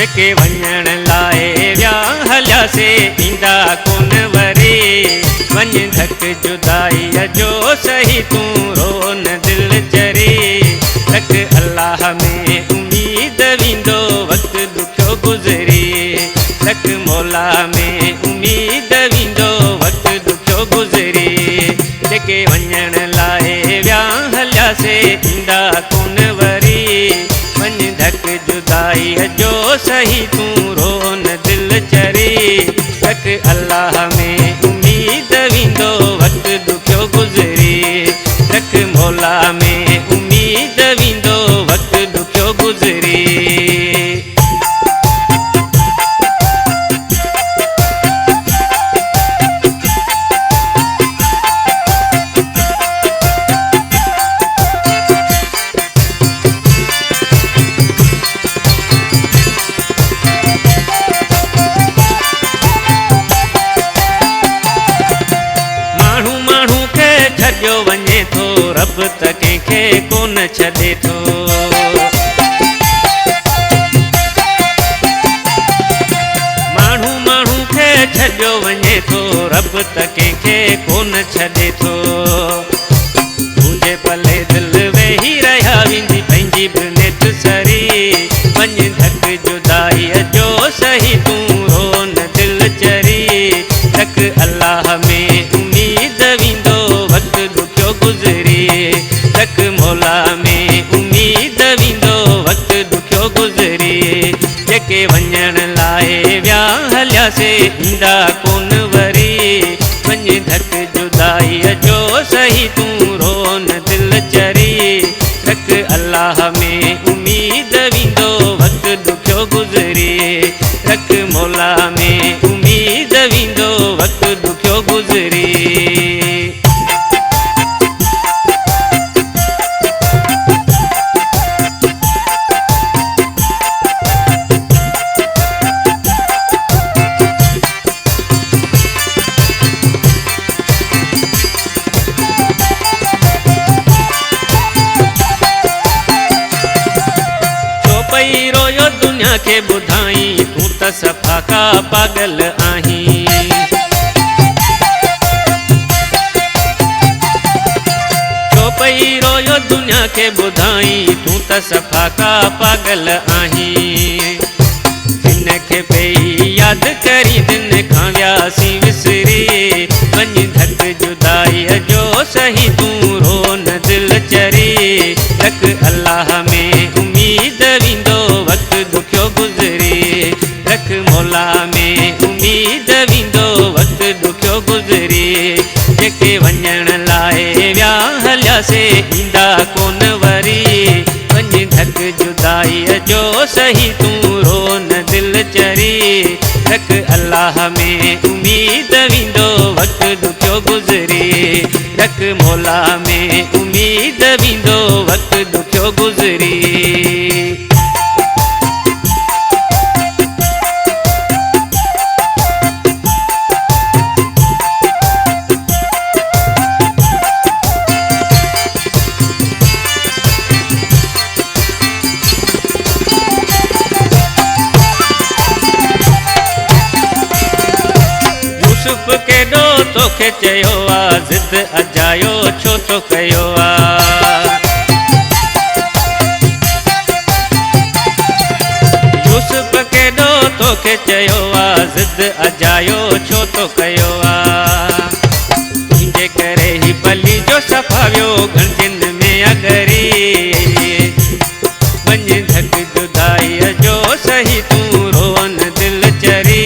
जेके वञण लाइ विया हलियासे ईंदा कोन वरी वञ धक जुदाईअ जो सही तूं रोन दिल चरी रख अल्लाह में उम्मीद वेंदो वक़्तु ॾुखियो गुज़री रख मौला में उम्मीद वेंदो वक़्तु ॾुखियो गुज़री जेके वञण लाइ विया हलियासे ईंदा कोन वरी वञ धक जुदाईअ जो सही तूं रोन दिल चरी रख अल्लाह में उम्मीद वेंदो वक़्तु ॾुखियो गुज़री रख मौला में उम्मीद वेंदो वक़्तु ॾुखियो गुज़री। वञे थो रब त कंहिंखे कोन छॾे थो माण्हू माण्हू खे छॾियो वञे थो रब त कंहिंखे कोन छॾे थो तुंहिंजे पले दिलि वेही रहिया वेंदी पंहिंजी बि नेठ सरी वञ धक जुदाईअ जो सही तूं रोन दिल चरी रख अल्लाह में उम्मीद वेंदो वक़्तु ॾुखियो गुज़री रख मौला में उम्मीद वेंदो वक़्तु ॾुखियो गुज़री जेके वञण लाइ विया हलियासे ईंदा कोन वरी वञ धक जुदाईअ जो सही तूं रोन दिल चरी रख अल्लाह में उम्मीद वेंदो वक़्तु ॾुखियो गुज़री रख मौला में उम्मीद वेंदो वक़्तु ॾुखियो गुज़री। रोयो दुनिया के ॿुधाई तूं त सफ़ा का पागल आहीं छो पई रोयो दुनिया के ॿुधाई तूं त सफ़ा का पागल आहीं हिन खे पई यादि करी दिन खां वियासीं विसरी वञ धक जुदाईअ जो सही तूं रोन दिल चरी रख अल्लाह में उम्मीद वेंदो वक़्तु ॾुखियो गुज़री रख मौला में उम्मीद वेंदो वक़्तु ॾुखियो गुज़री जेके वञण लाइ विया हलियासे ईंदा कोन वरी वञ धक जुदाईअ जो सही तूं रोन दिल चरी रख अल्लाह में उम्मीद वेंदो वक़्तु ॾुखियो गुज़री रख मौला में उम्मीद वेंदो वक़्तु ॾुखियो गुज़री। यूसुफ केॾो तोखे चयो आ ज़िद अजायो छो तो कयो आ यूसुफ केॾो तोखे चयो आ ज़िद अजायो छो तो कयो आ तुंहिंजे करे ही बली जो सफ़ावियो गंजिन में अगरी वञ धक जुदाईअ जो सही तूं रोन दिल चरी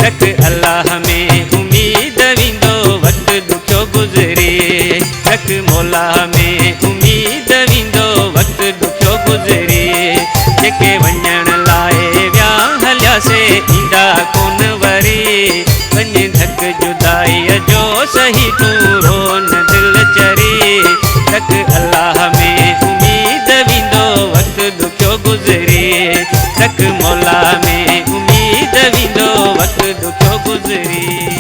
रख अल्लाह में उम्मीद वेंदो वक़्तु ॾुखियो गुज़री रख मौला में उम्मीद वेंदो वक़्तु ॾुखियो गुज़री जेके वञण लाइ विया हलियासे ईंदा कोन वरी वञ धक जुदाईअ जो सही तूं रोन दिल चरी रख अल्लाह में उम्मीद वेंदो वक़्तु ॾुखियो गुज़री रख मौला में उम्मीद वेंदो वक़्तु ॾुखियो गुज़री।